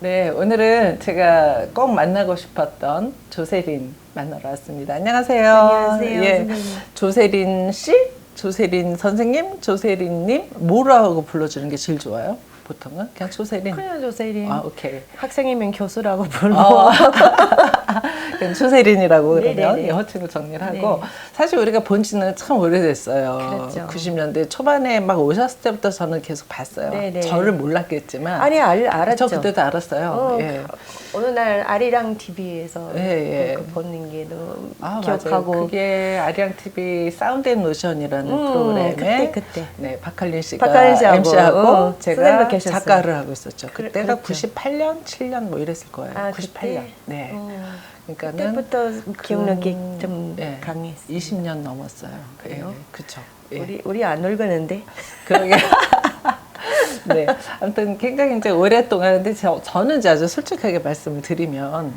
네, 오늘은 제가 꼭 만나고 싶었던 조세린 만나러 왔습니다. 안녕하세요. 안녕하세요, 예, 선생님. 조세린 씨, 조세린 선생님, 조세린님 뭐라고 불러주는 게 제일 좋아요? 보통은 그냥 조세린. 그냥 조세린. 아, 오케이. 학생이면 교수라고 불러. 그냥 조세린이라고 그러면 네네네. 호칭을 정리를 하고 네. 사실 우리가 본 지는 참 오래됐어요. 그렇죠. 90년대 초반에 막 오셨을 때부터 저는 계속 봤어요. 네네. 저를 몰랐겠지만 아니 알았죠. 저 그때도 알았어요. 예. 어느 날 아리랑 TV에서 예, 예. 보는 게 너무 맞아요. 기억하고. 그게 아리랑 TV 사운드 앤 노션이라는 프로그램에 그때. 네, 박할린 씨가 박할린 씨하고, MC하고 제가 선생님도 계셨어요. 작가를 하고 있었죠. 그때가 그렇죠. 98년, 7년 뭐 이랬을 거예요. 아, 98년. 그때? 네. 그러니까는 그때부터 기억력이 좀 예, 강했어요. 20년 넘었어요. 그래요? 예, 그쵸. 예. 우리 안 늙었는데. 그러게. 네. 아무튼 굉장히 이제 오랫동안, 근데 저는 이제 아주 솔직하게 말씀을 드리면,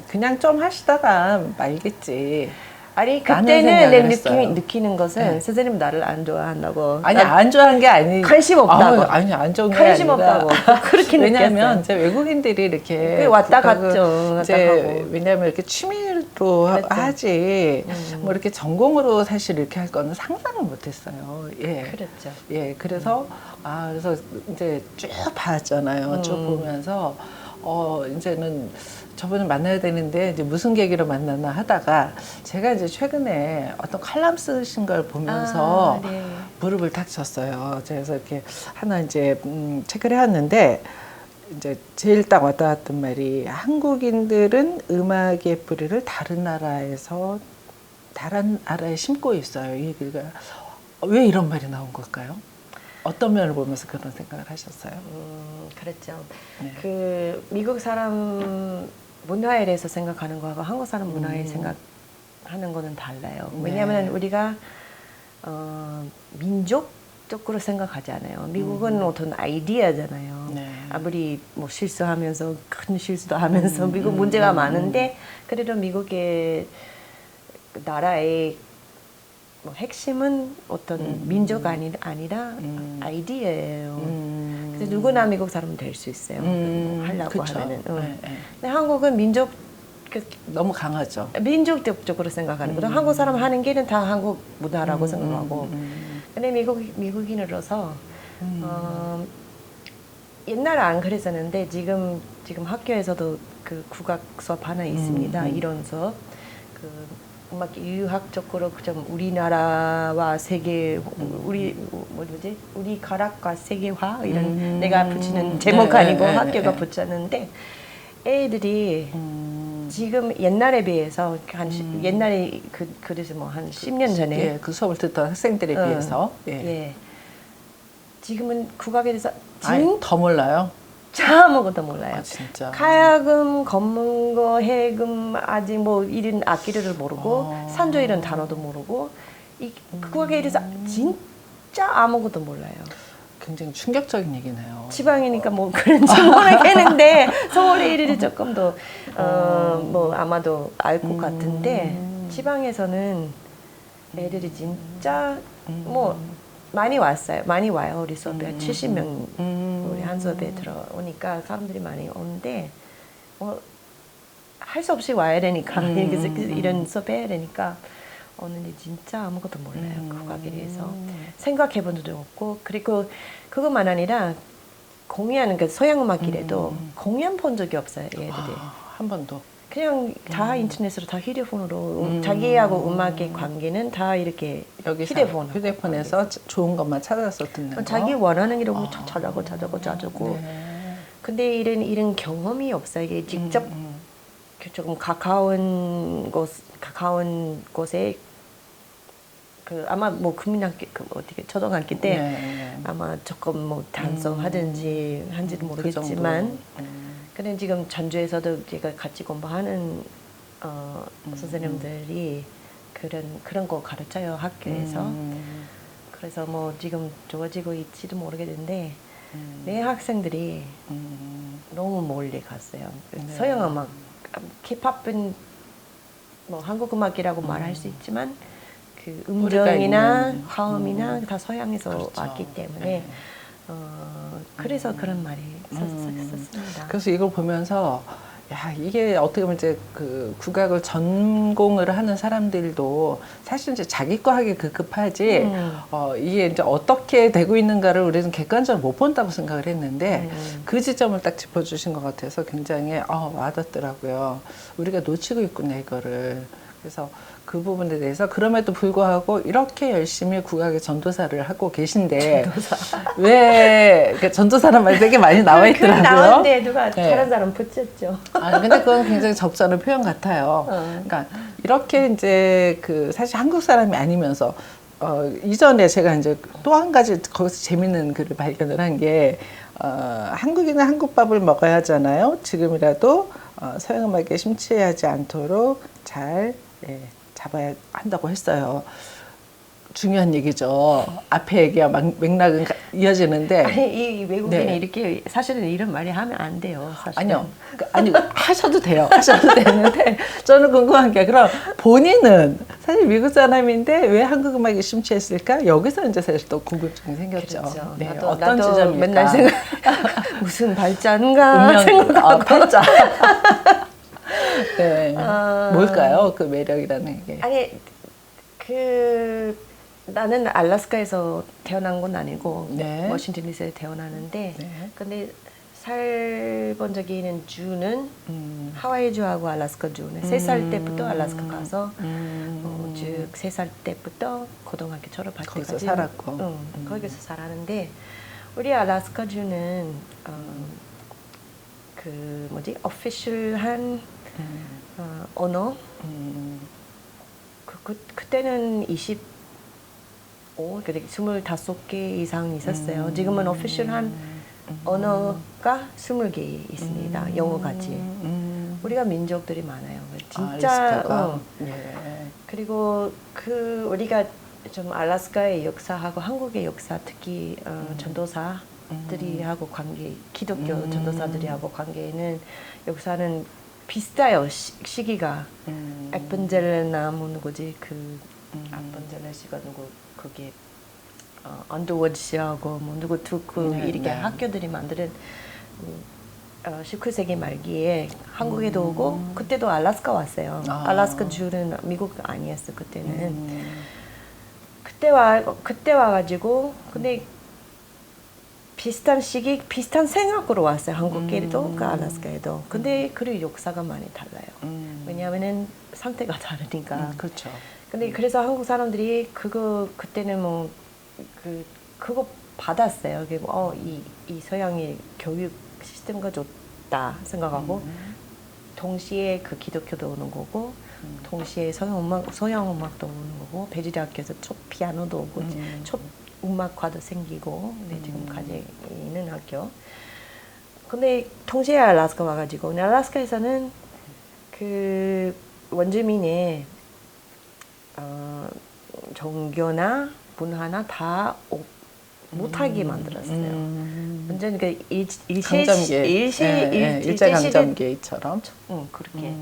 그냥 좀 하시다가 말겠지. 아니 라는 그때는 생각을 내 했어요. 느끼는 것은 네. 선생님 나를 안 좋아한다고. 아니, 안 좋아한 게 아니. 관심 없다고. 아니, 안 좋은 게 관심 아니라. 없다고. 그렇게 왜냐면 느꼈어요. 이제 외국인들이 이렇게. 그게 왔다 국악을 갔죠. 왔다 이제 가고. 왜냐면 이렇게 취미로 그랬죠. 하지. 뭐 이렇게 전공으로 사실 이렇게 할 거는 상상을 못 했어요. 예. 그랬죠. 예, 그래서, 그래서 이제 쭉 봤잖아요. 쭉 보면서, 이제는 저분을 만나야 되는데, 이제 무슨 계기로 만나나 하다가, 제가 이제 최근에 어떤 칼럼 쓰신 걸 보면서 네. 무릎을 탁 쳤어요. 그래서 이렇게 하나 이제, 책을 해왔는데, 이제 제일 딱 와닿았던 말이, 한국인들은 음악의 뿌리를 다른 나라에 심고 있어요. 이 얘기가. 왜 이런 말이 나온 걸까요? 어떤 면을 보면서 그런 생각을 하셨어요? 그랬죠. 네. 그 미국 사람 문화에 대해서 생각하는 거하고 한국 사람 문화에 생각하는 거는 달라요. 네. 왜냐하면 우리가 민족적으로 생각하지 않아요. 미국은 어떤 아이디어잖아요. 네. 아무리 뭐 실수하면서 큰 실수도 하면서 미국 문제가 많은데 그래도 미국의 그 나라의 뭐 핵심은 어떤 민족 아니라 아이디어예요. 그래서 누구나 미국 사람은 될 수 있어요. 하려고 그쵸. 하면은. 네, 네. 근데 한국은 너무 강하죠. 민족적으로 생각하는 거죠. 한국 사람 하는 길은 다 한국 문화라고 생각하고. 근데 미국인으로서 옛날에 안 그랬었는데 지금 학교에서도 그 국악 수업 하나 있습니다. 이런 수업. 그 음악 유학적으로 좀 우리나라와 세계 우리 가락과 세계화 이런 내가 붙이는 제목 네, 아니고 네, 학교가 네. 붙였는데 애들이 지금 옛날에 비해서 옛날에 그래서 뭐 한 10년 전에 예, 그 수업을 듣던 학생들에 비해서 예. 지금은 국악에 대해서 아니, 더 몰라요. 아무것도 몰라요. 아, 진짜. 가야금, 검은거, 해금 아직 뭐 이런 악기를 모르고 산조 이런 단어도 모르고 국악에 대해서 진짜 아무것도 몰라요. 굉장히 충격적인 얘기네요. 지방이니까 뭐 그런지 모르겠는데 서울의 일이 조금 더 뭐 아마도 알 것 같은데 지방에서는 애들이 진짜 뭐 많이 왔어요. 많이 와요. 우리 수업에 70명 우리 한 수업에 들어오니까 사람들이 많이 오는데 뭐 할 수 없이 와야 되니까 이런 수업 해야 되니까 오는데 진짜 아무것도 몰라요. 국악에 대해서 생각해 본 적도 없고 그리고 그것만 아니라 공연 그 서양 음악이라도 공연 본 적이 없어요. 얘들이 한 번도. 그냥 다 인터넷으로 다 휴대폰으로 자기하고 음악의 관계는 다 이렇게 여기서 휴대폰에서 좋은 것만 찾아서 듣는 거. 자기 원하는 이런 거 찾아고 네. 근데 이런 경험이 없어요. 이게 직접 조금 가까운 곳에 그 아마 뭐 국민학교 어떻게 초등학교 때 네. 아마 조금 뭐 단속하든지 한지는 모르겠지만 근데 지금 전주에서도 제가 같이 공부하는 선생님들이 그런 거 가르쳐요 학교에서. 그래서 뭐 지금 좋아지고 있지도 모르겠는데 내 학생들이 너무 멀리 갔어요. 네. 서양 음악, K-팝은 뭐 한국 음악이라고 말할 수 있지만 그 음정이나 화음이나 다 서양에서 그렇죠. 왔기 때문에 네. 그래서 그런 말이 썼습니다. 그래서 이걸 보면서 야 이게 어떻게 보면 이제 그 국악을 전공을 하는 사람들도 사실 이제 자기 거 하기 급하지 이게 이제 어떻게 되고 있는가를 우리는 객관적으로 못 본다고 생각을 했는데 그 지점을 딱 짚어주신 것 같아서 굉장히 와닿더라고요. 우리가 놓치고 있구나 이거를. 그래서 그 부분에 대해서 그럼에도 불구하고 이렇게 열심히 국악의 전도사를 하고 계신데 왜 그러니까 전도사란 말이 되게 많이 나와 있더라고요. 나왔는데 누가 네. 다른 사람 붙였죠. 근데 그건 굉장히 적절한 표현 같아요. 그러니까 이렇게 이제 그 사실 한국 사람이 아니면서 이전에 제가 이제 또 한 가지 거기서 재밌는 글을 발견을 한 게 한국인은 한국밥을 먹어야 하잖아요. 지금이라도 서양 음악에 심취하지 않도록 잘 잡아야 한다고 했어요. 중요한 얘기죠. 앞에 얘기와 맥락은 이어지는데. 아니 이 외국인이 네. 이렇게 사실은 이런 말이 하면 안 돼요. 사실은. 아니요. 아니 하셔도 돼요. 하셔도 되는데 저는 궁금한 게 그럼 본인은 사실 미국 사람인데 왜 한국 음악에 심취했을까? 여기서 이제 사실 또 궁금증이 생겼죠. 그렇죠. 네, 나도 어떤 지점일까? 맨날 생각 무슨 발자인가 운명, 생각하고 팔자. 네. 뭘까요? 그 매력이라는 게. 아니 나는 알래스카에서 태어난 건 아니고 네. 워싱턴 DC에 태어나는데 네. 근데 살본 적이 있는 주는 하와이 주하고 알래스카 주는 3살 때부터 알래스카 가서 쭉 3살 때부터 고등학교 졸업할 거기서 때까지 살았고. 거기서 살았는데 우리 알래스카 주는 그 뭐지 오피셜한 언어 그때는 25개 이상 있었어요. 지금은 오피셜한 언어가 20개 있습니다. 영어같이. 우리가 민족들이 많아요. 진짜. 예. 그리고 우리가 좀 알래스카의 역사하고 한국의 역사, 특히 전도사들이 하고 기독교 전도사들이 하고 관계는 역사는 비슷해요. 시기가. 에펀젤레 나무 누구지? 아펀젤레 씨가 누구? 그게 언더워드시하고 뭐 누구 두크 네, 이렇게 네. 학교들이 만드는 19세기 말기에 한국에도 오고 그때도 알래스카 왔어요. 알래스카 주는 미국 아니었어 그때는. 그때 와가지고 근데 비슷한 시기 비슷한 생각으로 왔어요. 한국끼리도 그 알래스카에도. 근데 그리고 역사가 많이 달라요. 왜냐하면은 상태가 다르니까. 그렇죠. 근데 그래서 한국 사람들이 그때는 뭐 그거 받았어요. 이 서양의 교육 시스템가 좋다 생각하고 동시에 그 기독교도 오는 거고 동시에 서양 음악도 오는 거고 베리리 학교에서 피아노도 오고 음악과도 생기고 근데 지금까지 있는 학교. 근데 동시에 알래스카 와가지고 알래스카에서는 그 원주민의 종교나 문화나 다 못하게 만들었어요. 완전 그 일제강점기처럼. 그렇게.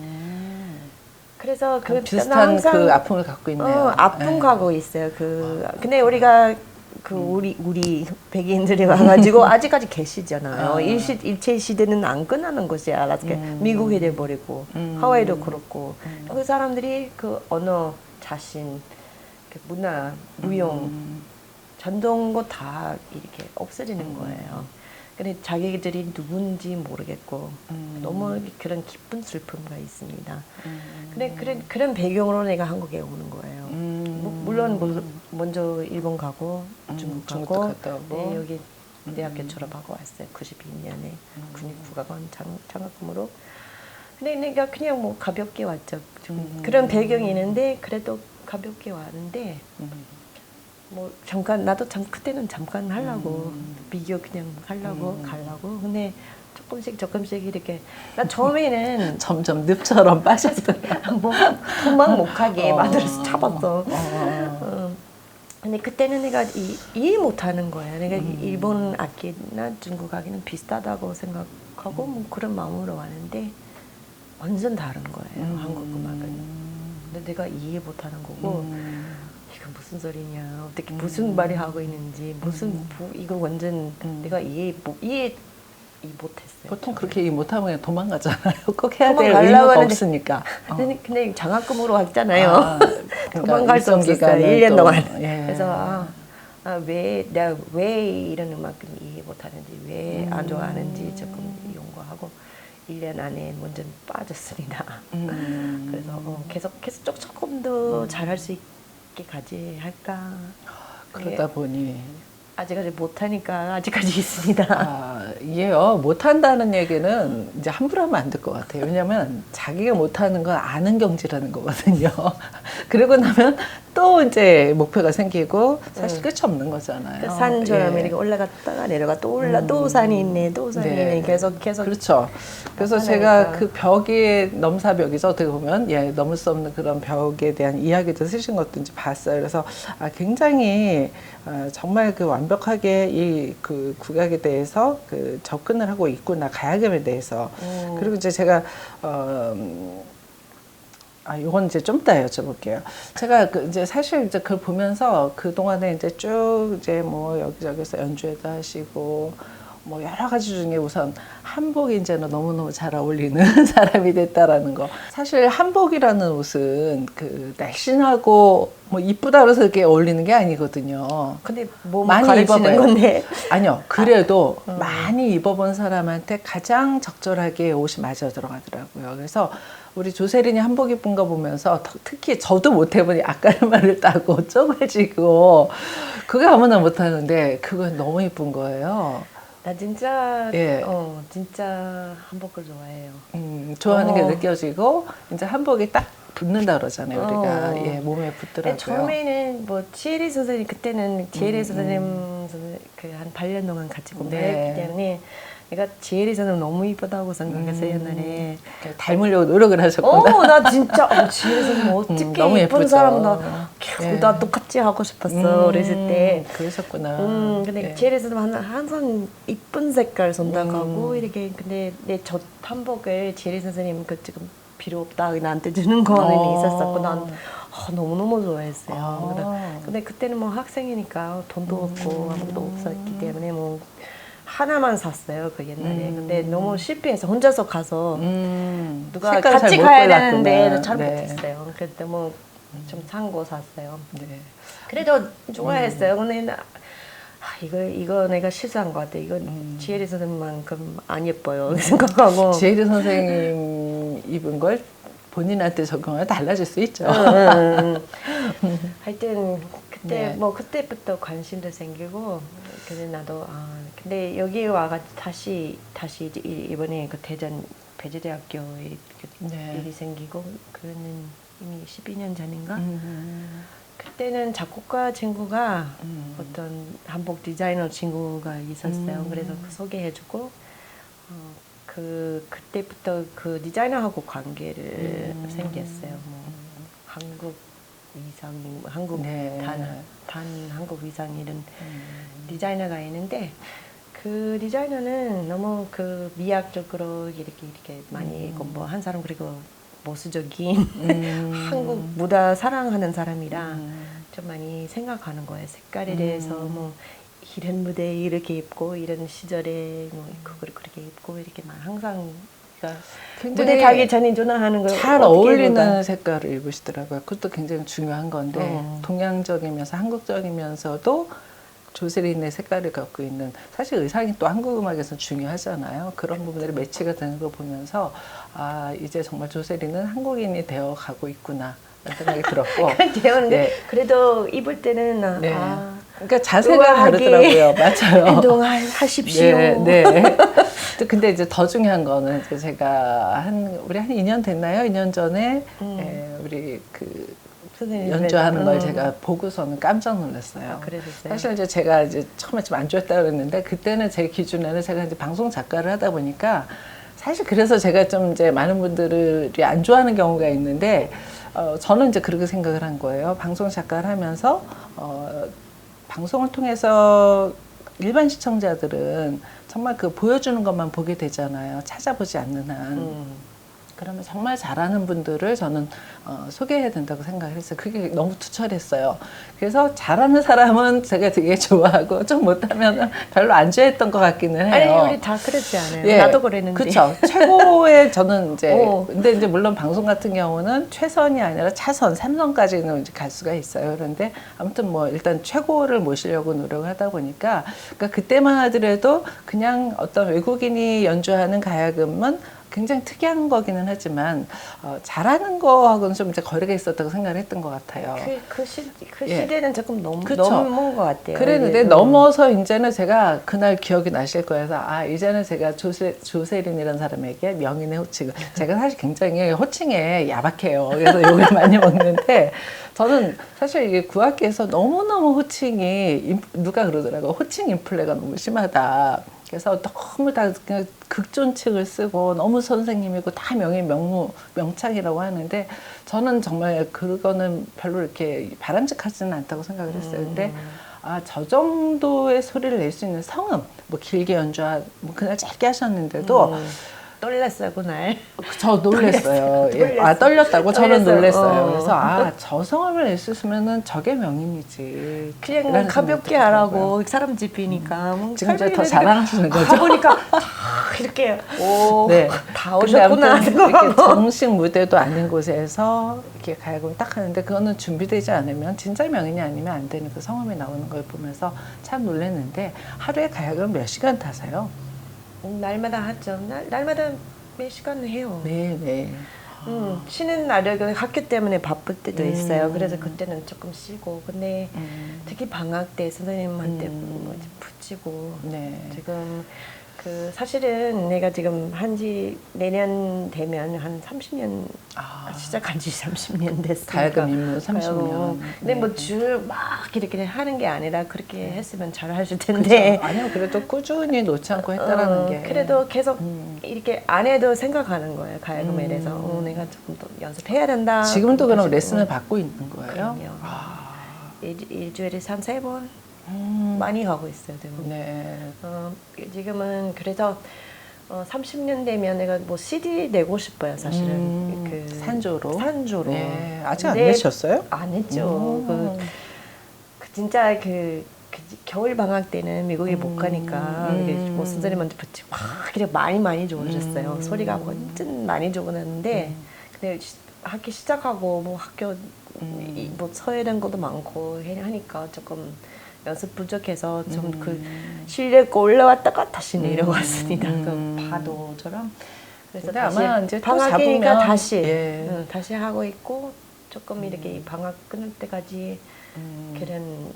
그래서 그 비슷한 그 아픔을 갖고 있네요. 아픔 가고 있어요. 근데 우리가 우리 백인들이 와가지고 아직까지 계시잖아요. 일제 시대는 안 끝나는 것이야. 알래스카 미국에 돼버리고 하와이도 그렇고 그 사람들이 그 언어 자신, 그 문화, 무용, 전통고 다 이렇게 없어지는 거예요. 근데 자기들이 누군지 모르겠고 너무 그런 기쁜 슬픔가 있습니다. 근데 그런 배경으로 내가 한국에 오는 거예요. 물론 먼저 일본 가고 중국 중국도 가고 갔다 오고. 네, 여기 대학교 졸업하고 왔어요. 92년에 국립국악원 장학금으로. 근데 내가 그냥 뭐 가볍게 왔죠. 그런 배경이 있는데 그래도 가볍게 왔는데 뭐 잠깐 나도 그때는 잠깐 하려고 비교 그냥 하려고 가려고 근데 조금씩 이렇게 나 처음에는 점점 늪처럼 빠졌어요. 뭐 도망 못 가게 만들어서 잡았어. 근데 그때는 내가 이해 못하는 거야. 내가 일본 악기나 중국 악기는 비슷하다고 생각하고 뭐 그런 마음으로 왔는데 완전 다른 거예요. 한국 음악은. 근데 내가 이해 못하는 거고. 이거 무슨 소리냐, 어떻게 무슨 말이 하고 있는지, 이거 완전 내가 이해 못했어요. 보통 그렇게 이해 못하면 그냥 도망가잖아요. 꼭 해야 될 도망가려고 의무가 하는데 없으니까. 근데 장학금으로 왔잖아요. 그러니까 도망갈 수 없었어요. 기간은 1년 동안. 예. 그래서 내가 왜 이런 음악을 이해 못하는지, 왜 안 좋아하는지 조금 연구하고 1년 안에 먼저 빠졌습니다. 그래서 계속 조금 더 잘할 수 있게 가지 할까. 그러다 보니 아직까지 못하니까 아직까지 있습니다. 이게요, 못한다는 얘기는 이제 함부로 하면 안 될 것 같아요. 왜냐면 자기가 못하는 건 아는 경지라는 거거든요. 그러고 나면 또 이제 목표가 생기고 사실 끝이 없는 거잖아요. 그 산처럼 예. 이렇게 올라갔다가 내려가 또 또 산이 있네, 또 산이 있네. 계속. 그렇죠. 그래서 제가 그 벽에 넘사벽이죠. 어떻게 보면 넘을 수 없는 그런 벽에 대한 이야기도 쓰신 것도 이제 봤어요. 그래서 굉장히 정말 그 완벽하게 이 그 국악에 대해서 그 접근을 하고 있구나, 가야금에 대해서. 그리고 이제 제가 요건 이제 좀 이따 여쭤볼게요. 제가 이제 사실 이제 그걸 보면서 그동안에 이제 쭉 이제 뭐 여기저기서 연주회도 하시고 뭐 여러 가지 중에 우선 한복이 이제는 너무너무 잘 어울리는 사람이 됐다라는 거. 사실 한복이라는 옷은 그 날씬하고 뭐 이쁘다 그래서 이렇게 어울리는 게 아니거든요. 근데 뭐 많이 가르치는 입어봐요. 건데. 아니요. 그래도 많이 입어본 사람한테 가장 적절하게 옷이 맞아 들어가더라고요. 그래서 우리 조세린이 한복 입은 거 보면서 특히 저도 못 해보니 앞가르마를 따고 쪼개지고 그거 아무나 못 하는데 그건 너무 이쁜 거예요. 나 진짜 예. 진짜 한복을 좋아해요. 좋아하는 게 느껴지고 이제 한복이 딱 붙는다 그러잖아요. 우리가 몸에 붙더라고요. 처음에는 뭐 지혜리 선생님 그때는 지혜리 선생님 한 8년 동안 같이 공부했기 때문에 내가 지혜리 선생님 너무 이쁘다고 생각했어요 옛날에. 닮으려고 노력을 하셨구나. 나 진짜 지혜리 선생님 어떻게 너무 예쁜 예쁘죠. 사람 나 똑같이 하고 싶었어 어렸을 때. 그러셨구나. 근데 지혜리 선생님 항상 이쁜 색깔 선택하고 이렇게 근데 내 저 한복을 지혜리 선생님 그 지금 필요 없다 나한테 주는 거는 있었었고 난 너무너무 좋아했어요. 아. 근데 그때는 뭐 학생이니까 돈도 없고 아무것도 없었기 때문에 뭐 하나만 샀어요. 그 옛날에. 근데 너무 실패해서 혼자서 가서 누가 색깔을 같이 잘못 가야 골랐구나. 되는데 잘 네. 못했어요. 그때 뭐 좀 산 거 샀어요. 네. 그래도 좋아했어요. 근데 이거 내가 실수한 것 같아. 이거 지혜리 선생님만큼 안 예뻐요. 생각하고. 지혜리 선생님 입은 걸 본인한테 적용하면 달라질 수 있죠. 하여튼 그때 네. 뭐 그때부터 관심도 생기고 그래 나도 근데 여기 와가 다시 이번에 그 대전 배재대학교에 네. 일이 생기고 그거는 이미 12년 전인가. 그때는 작곡가 친구가 어떤 한복 디자이너 친구가 있었어요. 그래서 그 소개해주고 그때부터 그 디자이너하고 관계를 생겼어요. 뭐 한국 위상, 한국 네. 단 한국 위상 이런 디자이너가 있는데 그 디자이너는 너무 그 미학적으로 이렇게 많이 공부한 사람 그리고 보수적인 한국 문화 사랑하는 사람이라 좀 많이 생각하는 거예요. 색깔에 대해서 뭐 이런 무대에 이렇게 입고 이런 시절에 뭐 그걸 그렇게 입고 이렇게 막 항상 그러니까 무대 가기 전에 전화하는 걸 잘 어떻게 어울리는 입을까? 색깔을 입으시더라고요. 그것도 굉장히 중요한 건데 동양적이면서 한국적이면서도 조세린의 색깔을 갖고 있는 사실 의상이 또 한국 음악에서 중요하잖아요. 그런 부분들이 매치가 되는 걸 보면서 이제 정말 조세린은 한국인이 되어 가고 있구나 라는 생각이 들었고 그런데 그래도 입을 때는 네. 그러니까 자세가 우아하게 다르더라고요. 맞아요. 행동하십시오. 네. 근데 이제 더 중요한 거는 이제 제가 우리 한 2년 됐나요? 2년 전에 우리 그 연주하는 걸 제가 보고서는 깜짝 놀랐어요. 그러셨어요? 사실 이제 제가 이제 처음에 좀 안 좋았다 그랬는데 그때는 제 기준에는 제가 이제 방송 작가를 하다 보니까 사실 그래서 제가 좀 이제 많은 분들이 안 좋아하는 경우가 있는데 저는 이제 그렇게 생각을 한 거예요. 방송 작가를 하면서 방송을 통해서 일반 시청자들은 정말 그 보여주는 것만 보게 되잖아요. 찾아보지 않는 한. 그러면 정말 잘하는 분들을 저는 소개해야 된다고 생각을 했어요. 그게 너무 투철했어요. 그래서 잘하는 사람은 제가 되게 좋아하고 좀 못하면 별로 안 좋아했던 것 같기는 해요. 아니 우리 다 그렇지 않아요. 나도 그랬는데. 그렇죠. 최고의 저는 이제 근데 이제 물론 방송 같은 경우는 최선이 아니라 차선, 3선까지는 이제 갈 수가 있어요. 그런데 아무튼 뭐 일단 최고를 모시려고 노력을 하다 보니까 그러니까 그때만 하더라도 그냥 어떤 외국인이 연주하는 가야금은 굉장히 특이한 거기는 하지만 잘하는 거하고는 좀 이제 거리가 있었다고 생각을 했던 것 같아요. 그 시대는 조금 넘은 것 같아요. 그랬는데 넘어서 이제는 제가 그날 기억이 나실 거여서 이제는 제가 조세린이라는 사람에게 명인의 호칭. 제가 사실 굉장히 호칭에 야박해요. 그래서 욕을 많이 먹는데 저는 사실 이게 구악기에서 너무너무 호칭이 누가 그러더라고요. 호칭 인플레가 너무 심하다. 그래서 너무 다 그냥 극존칭을 쓰고 너무 선생님이고 다 명창이라고 하는데 저는 정말 그거는 별로 이렇게 바람직하지는 않다고 생각을 했어요. 근데 저 정도의 소리를 낼 수 있는 성음, 뭐 길게 뭐 그날 짧게 하셨는데도 떨렸어요 그날. 저 놀랬어요. 떨렸다고 저는 놀랬어요. 그래서 저 성음을 낼 수 있으면은 저게 명인이지. 그냥 가볍게 하라고 사람 집이니까. 지금 이제 더 자랑하시는 거죠? 가보니까 이렇게 다 오셨구나. 이렇게 정식 무대도 아닌 곳에서 이렇게 가야금을 딱 하는데 그거는 준비되지 않으면 진짜 명인이 아니면 안 되는 그 성음이 나오는 걸 보면서 참 놀랐는데 하루에 가야금 몇 시간 타세요? 날마다 하죠. 날마다 몇 시간 해요. 네. 쉬는 날에 학교 때문에 바쁠 때도 있어요. 그래서 그때는 조금 쉬고. 근데 특히 방학 때 선생님한테 뭐 붙이고. 지금 사실은 내가 지금 한지 내년 되면 한 30년 시작한 지 30년 됐으니까. 가야금 입문 30년. 근데 뭐 줄 막 이렇게 하는 게 아니라 그렇게 했으면 잘 하실 텐데. 아니요, 그래도 꾸준히 놓지 않고 했다라는 게. 그래도 계속 이렇게 안 해도 생각하는 거예요. 가야금에 대해서. 내가 조금 더 연습해야 된다. 지금도 그럼 레슨을 받고 있는 거예요? 그럼요. 일주일에 3-4번 많이 하고 있어요. 지금. 네. 지금은 그래서 30년 되면 내가 뭐 CD 내고 싶어요, 사실은. 그 산조로. 산조로. 네. 아직 안 근데 내셨어요? 안 했죠. 진짜 겨울 방학 때는 미국에 못 가니까 뭐 선생님한테 붙이 막 그냥 많이 좋아졌어요. 소리가 완전 많이 좋아졌는데 근데 학기 시작하고 뭐 학교 뭐 서야 되는 것도 많고 하니까 조금 연습 부족해서 좀 그 실력 올라왔다가 다시 내려왔습니다. 그 파도처럼. 그래서 근데 다시 아마 이제 또 방학이니까 잡으면, 다시 예. 다시 하고 있고 조금 이렇게 방학 끝날 때까지 그런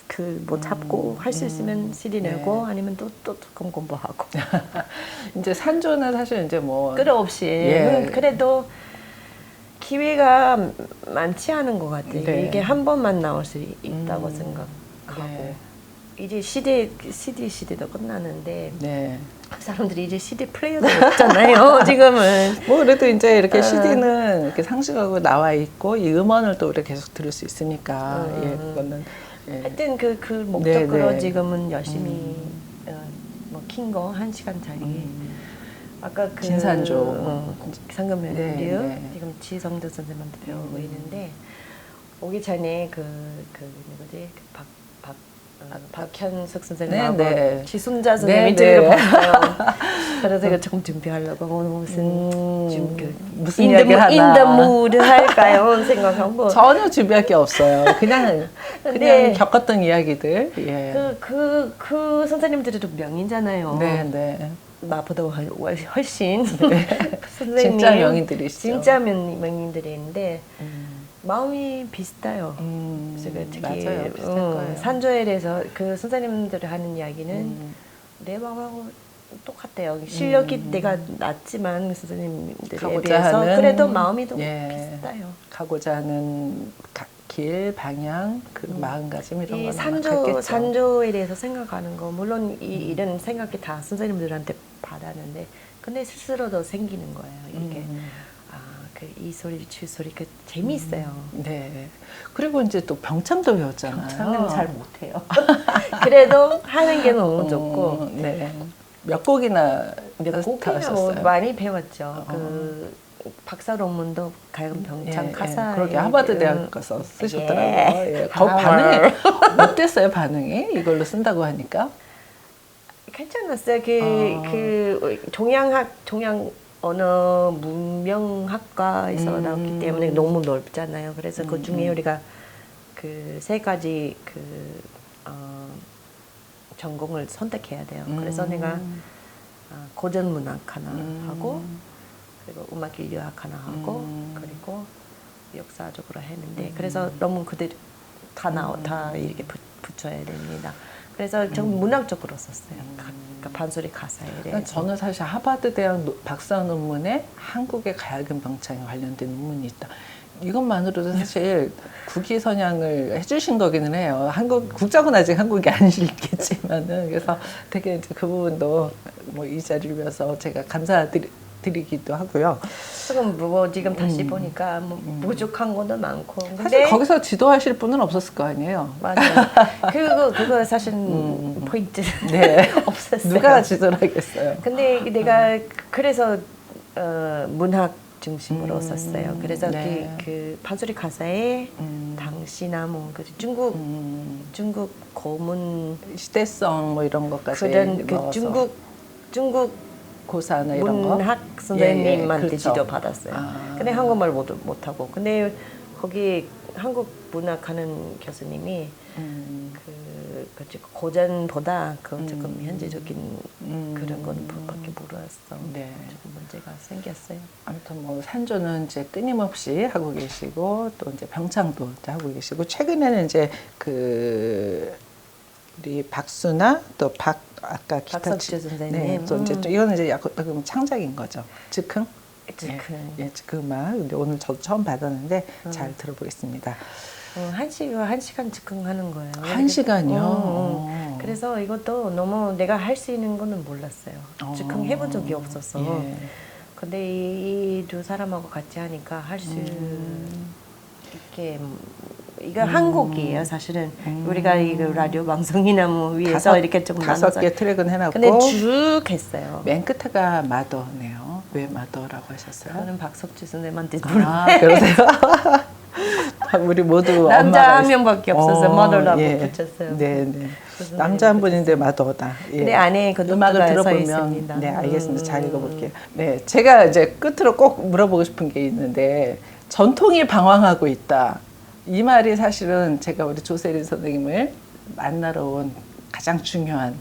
그 뭐 잡고 할 수 있으면 CD 내고 아니면 또 조금 공부하고 이제 산조는 사실 이제 뭐 끝없이 예. 그래도 기회가 많지 않은 것 같아요. 네. 이게 한 번만 나올 수 있다고 생각하고 네. 이제 CD 시대도 끝나는데 네. 사람들이 이제 CD 플레이어도 없잖아요. 지금은 뭐 그래도 이제 이렇게 CD는 이렇게 상식하고 나와 있고 이 음원을 또 우리가 계속 들을 수 있으니까 예, 그거는 예. 하여튼 그 목적으로 네. 지금은 열심히 뭐 킨 거 1시간짜리 아까 그 진산조. 상금면류 네. 지금 지성도 선생님한테 배우고 있는데 오기 전에 그 누구지 박현숙 선생님하고 네. 지순자 선생님 인터뷰를 봤어요. 그래서 제가 조금 준비하려고 오늘 무슨 이야기를 하나 인더무드 할까요? 생각하고 전혀 준비할 게 없어요. 그냥 네. 겪었던 이야기들. 예. 그 선생님들도 명인잖아요. 네. 나보다 훨씬 선생님 진짜 명인들이시죠. 진짜 명인들인데 마음이 비슷해요. 그래서 특히 맞아요. 비슷할 거예요. 산조에 대해서 그 선생님들이 하는 이야기는 내 마음하고 똑같아요. 실력이 내가 낮지만 선생님들에 가고자 비해서 하는, 그래도 마음이 좀 예. 비슷해요. 가고자 하는 길, 방향, 그 마음가짐 이런 이 건 같겠죠. 산조에 대해서 생각하는 거 물론 이런 생각이 다 선생님들한테 받았는데 근데 스스로도 생기는 거예요. 이게 이 소리, 주 소리 그 재미있어요. 네. 그리고 이제 또 병참도 배웠잖아요. 병참은 잘 못해요. 그래도 하는 게 너무 좋고. 네. 몇 곡이나 뭐 많이 배웠죠. 그 박사 논문도 가끔 병참 가사. 그러게 하버드 대학 가서 쓰셨더라고요. 예. 거기 반응이 어땠어요? 반응이 이걸로 쓴다고 하니까? 괜찮았어요. 그 종양 언어 문명학과에서 나왔기 때문에 너무 넓잖아요. 그래서 그 중에 우리가 그 3가지 전공을 선택해야 돼요. 그래서 내가 고전 문학 하나 하고 그리고 음악 인류학 하나 하고 그리고 역사적으로 했는데 그래서 너무 그대로 다 이렇게 붙여야 됩니다. 그래서 좀 문학적으로 썼어요. 그러니까 반소리 가사에 대해서. 저는 사실 하버드 대학 박사 논문에 한국의 가야금 병창에 관련된 논문이 있다. 이것만으로도 사실 국위 선양을 해주신 거기는 해요. 국적은 아직 한국이 아니시겠지만은 그래서 되게 이제 그 부분도 뭐 이 자리를 위해서 제가 감사드리기도 하고요. 지금 다시 보니까 뭐 부족한 것도 많고. 근데 사실 거기서 지도하실 분은 없었을 거 아니에요. 맞아요. 그거 사실 포인트 네. 없었어요. 누가 지도를 하겠어요. 근데 내가 그래서 문학 중심으로 썼어요. 그래서 그 판소리 가사에 당시나 뭐 중국 고문 시대성 뭐 이런 것까지 그런 그 넣어서. 중국 고사나 이런 거 문학 선생님한테 그렇죠. 지도 받았어요. 근데 한국말 못하고 근데 거기 한국 문학하는 교수님이 그 고전보다 그 조금 현재적인 그런 건 밖에 몰랐어. 네. 조금 문제가 생겼어요. 아무튼 뭐 산조는 이제 끊임없이 하고 계시고 또 이제 병창도 이제 하고 계시고 최근에는 이제 그 우리 박수나 또 아까 기타 박석주 선생님. 네, 또 이제 이거는 이제 약간 창작인 거죠. 즉흥. 즉흥. 예, 즉흥 음악. 근데 오늘 저도 처음 받았는데 잘 들어보겠습니다. 1시간 즉흥하는 거예요. 1시간이요? 그래서 이것도 너무 내가 할 수 있는 거는 몰랐어요. 즉흥 해본 적이 없어서. 예. 근데 이 두 사람하고 같이 하니까 할 수 있게 이거 한 곡이에요, 사실은. 우리가 이거 라디오 방송이나 뭐 위에서 이렇게 조금 다섯 개 트랙은 해놨고. 근데 쭉 했어요. 맨 끝에가 마더네요. 왜 마더라고 하셨어요? 저는 박석주 선생님한테 그러세요? 우리 모두 남자 한 명밖에 없어서 머더라고 예. 붙였어요. 네네. 남자 한 분인데 마더다. 예. 근데 안에 그 음악을 노트가 써 들어보면 있습니다. 네 알겠습니다. 잘 읽어볼게요. 네, 제가 이제 끝으로 꼭 물어보고 싶은 게 있는데 전통이 방황하고 있다. 이 말이 사실은 제가 우리 조세린 선생님을 만나러 온 가장 중요한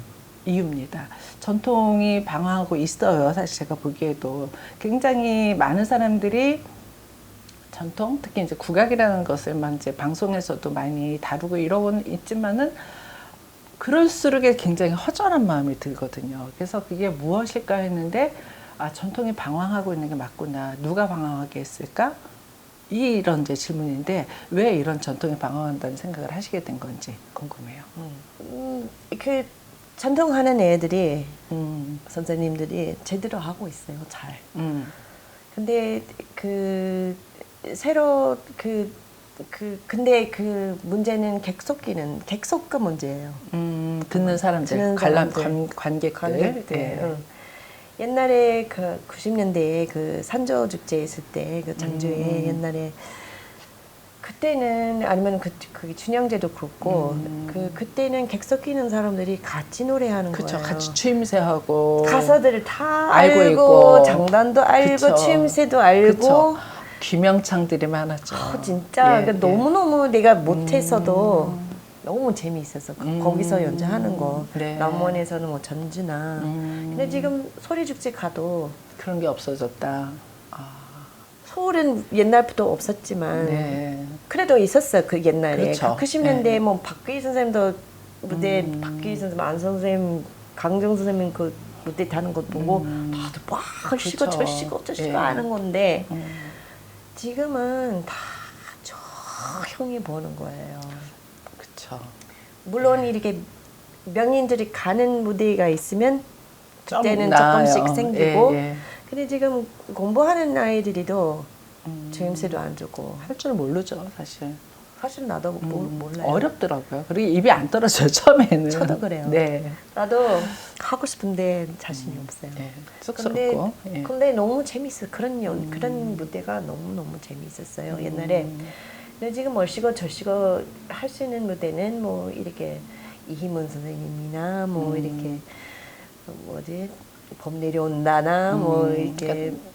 이유입니다. 전통이 방황하고 있어요. 사실 제가 보기에도 굉장히 많은 사람들이 전통, 특히 이제 국악이라는 것을만 이제 방송에서도 많이 다루고 이러고는 있지만은 그럴수록 굉장히 허전한 마음이 들거든요. 그래서 그게 무엇일까 했는데 아 전통이 방황하고 있는 게 맞구나. 누가 방황하게 했을까? 이런 이제 질문인데 왜 이런 전통이 방황한다는 생각을 하시게 된 건지 궁금해요. 그 전통하는 애들이 선생님들이 제대로 하고 있어요, 잘. 근데 그 새로 근데 그 문제는 객석가 문제예요. 듣는 사람들, 듣는 사람들. 관객들. 네. 옛날에 그 90년대에 그 산조 축제 있을 때 그 장주에 옛날에 그때는 아니면 그 준영제도 그렇고 그때는 객석 끼는 사람들이 같이 노래하는 그렇죠. 거예요. 같이 추임새하고 가사들을 다 알고 알고 있고. 장단도 알고 그쵸. 추임새도 알고 그쵸. 귀명창들이 많았죠. 진짜 예, 그러니까 너무너무 내가 못해서도 너무 재미있어서 거기서 연주하는 거. 네. 남원에서는 뭐 전주나. 근데 지금 소리축제 가도 그런 게 없어졌다. 서울은 옛날부터 없었지만 네. 그래도 있었어요. 그 옛날에. 그렇죠. 90년대 네. 뭐 박귀 선생님도 무대 박귀 선생님, 안 선생님, 강정 선생님 그 무대 타는 것 보고 다들 막 쉬고 그렇죠. 저 쉬고 저 쉬고 예. 하는 건데 지금은 다 조용히 보는 거예요. 그렇죠. 물론 이렇게 명인들이 가는 무대가 있으면 좀 그때는 나아요. 조금씩 생기고 예, 예. 근데 지금 공부하는 아이들이도 주임새도 안 주고 할 줄 모르죠, 사실. 사실 나도 몰라요. 어렵더라고요. 그리고 입이 안 떨어져요, 처음에는. 저도 그래요. 네. 나도 하고 싶은데 자신이 없어요. 네. 쑥스럽고. 예. 근데 너무 재밌어요. 그런 무대가 너무 재밌었어요. 옛날에. 근데 지금 얼씨고 절씨고 할 수 있는 무대는 뭐 이렇게 이희문 선생님이나 뭐 이렇게 뭐지 봄 내려온다나 뭐 이렇게 그러니까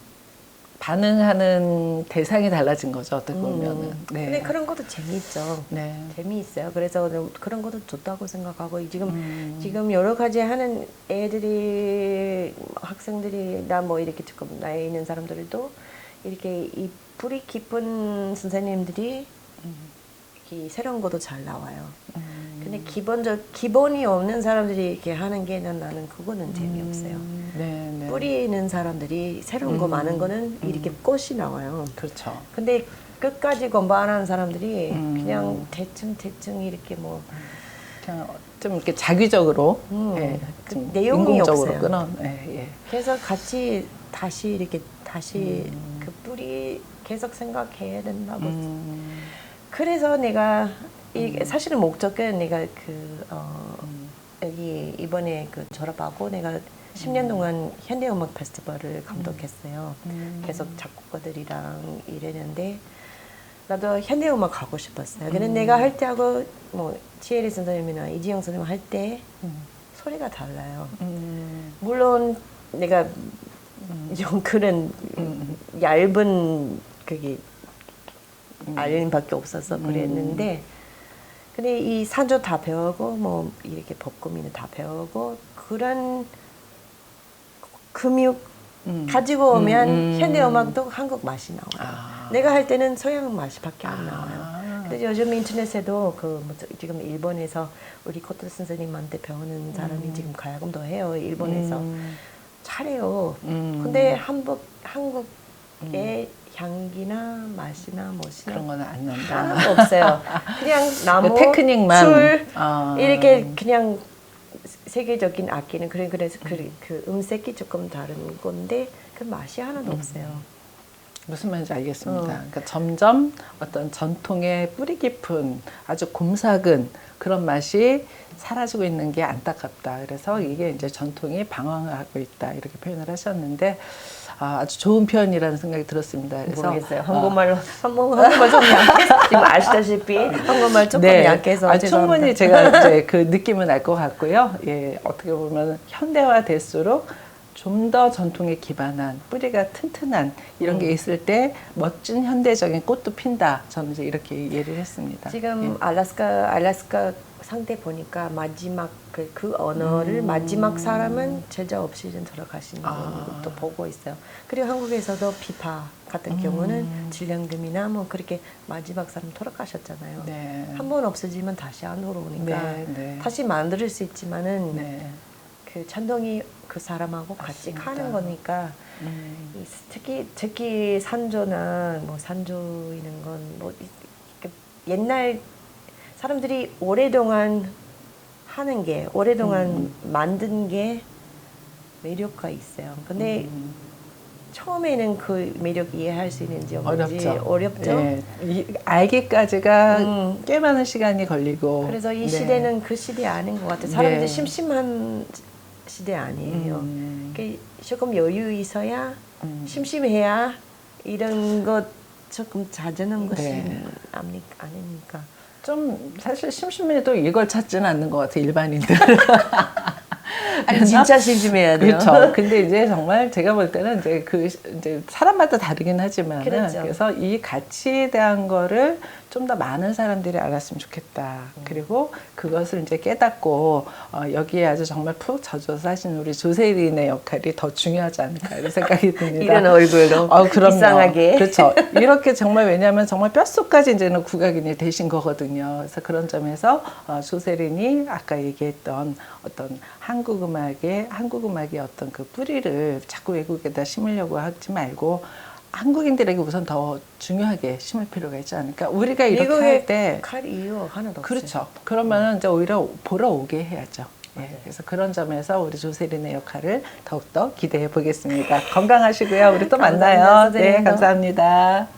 반응하는 대상이 달라진 거죠, 어떻게 보면은. 네. 근데 그런 것도 재미있죠. 네. 재미있어요. 그래서 그런 것도 좋다고 생각하고 지금 여러 가지 하는 애들이 학생들이나 뭐 이렇게 조금 나이 있는 사람들도 이렇게 이 뿌리 깊은 선생님들이 이렇게 새로운 것도 잘 나와요. 근데 기본이 없는 사람들이 이렇게 하는 게 나는 그거는 재미없어요. 네, 네. 뿌리 있는 사람들이 새로운 거 많은 거는 이렇게 꽃이 나와요. 그렇죠. 근데 끝까지 공부 안 하는 사람들이 그냥 대충 이렇게 뭐 그냥 좀 이렇게 자기적으로, 예, 그 좀 내용이 인공적으로 없어요. 끊어. 예, 예. 그래서 같이 다시 그 뿌리 계속 생각해야 된다고. 그래서 내가 사실은 목적은 내가 여기 이번에 그 졸업하고 내가 10년 동안 현대음악 페스티벌을 감독했어요. 계속 작곡가들이랑 일했는데 나도 현대음악 하고 싶었어요. 근데 내가 할 때하고 뭐 지혜리 선생님이나 이지영 선생님 할 때 소리가 달라요. 물론 내가 좀 그런 얇은 그게 알림밖에 없어서 그랬는데 근데 이 산조 다 배우고 뭐 이렇게 법금이나 다 배우고 그런 금육 가지고 오면 현대음악도 한국 맛이 나와요. 내가 할 때는 서양 맛이밖에 안 나와요. 그래서 요즘 인터넷에도 지금 일본에서 우리 코토 선생님한테 배우는 사람이 지금 가야금도 해요. 일본에서 잘해요. 근데 한국의 향기나 맛이나 멋이나 그런 거는 안 난다. 하나도 없어요. 그냥 나무, 테크닉만. 술 이렇게 그냥 세계적인 악기는 그래서 그 음색이 조금 다른 건데 그 맛이 하나도 없어요. 무슨 말인지 알겠습니다. 그러니까 점점 어떤 전통의 뿌리 깊은 아주 곰삭은 그런 맛이 사라지고 있는 게 안타깝다. 그래서 이게 이제 전통이 방황하고 있다. 이렇게 표현을 하셨는데 아주 좋은 표현이라는 생각이 들었습니다. 그래서 모르겠어요. 한국말 좀 약해서 지금 아시다시피 한국말 조금 약해서 충분히 제가 이제 그 느낌은 알 것 같고요. 예, 어떻게 보면 현대화 될수록 좀 더 전통에 기반한 뿌리가 튼튼한 이런 게 있을 때 멋진 현대적인 꽃도 핀다. 저는 이제 이렇게 이해를 했습니다. 지금 알래스카 상태 보니까 마지막 그 언어를 마지막 사람은 제자 없이 좀 돌아가신 것도 보고 있어요. 그리고 한국에서도 비파 같은 경우는 질량금이나 뭐 그렇게 마지막 사람 돌아가셨잖아요. 네. 한 번 없어지면 다시 안 돌아오니까 네. 다시 만들 수 있지만은 네. 그 찬동이 그 사람하고 같이 맞습니다. 가는 거니까 특히 산조나 뭐 산조 이런 건 뭐 옛날 사람들이 오랫동안 하는 게 오랫동안 만든 게 매력가 있어요. 근데 처음에는 그 매력 이해할 수 있는지 없는지 어렵죠. 네. 알기까지가 꽤 많은 시간이 걸리고. 그래서 이 네. 시대는 그 시대 아닌 것 같아요. 사람들이 네. 심심한 시대 아니에요. 조금 여유 있어야 심심해야 이런 것 조금 잦는 것이 아니니까. 좀 사실 심심해도 이걸 찾지는 않는 것 같아요. 일반인들. 아니 진짜 심심해야 돼요. 그렇죠. 근데 이제 정말 제가 볼 때는 이제 사람마다 다르긴 하지만 그렇죠. 그래서 이 가치에 대한 거를 좀 더 많은 사람들이 알았으면 좋겠다. 그리고 그것을 이제 깨닫고 여기에 아주 정말 푹 젖어 사신 우리 조세린의 역할이 더 중요하지 않을까 이런 생각이 듭니다. 이런 얼굴로 그럼요. 이상하게. 그렇죠. 이렇게 정말 왜냐하면 정말 뼛속까지 이제는 국악인이 되신 거거든요. 그래서 그런 점에서 조세린이 아까 얘기했던 어떤 한국 음악의 어떤 그 뿌리를 자꾸 외국에다 심으려고 하지 말고 한국인들에게 우선 더 중요하게 심을 필요가 있지 않을까. 우리가 이렇게 할 때 갈 이유 하나도 없어요. 그렇죠. 그러면 이제 오히려 보러 오게 해야죠. 예, 그래서 그런 점에서 우리 조세린의 역할을 더욱더 기대해 보겠습니다. 건강하시고요. 우리 또 만나요. 네, 감사합니다.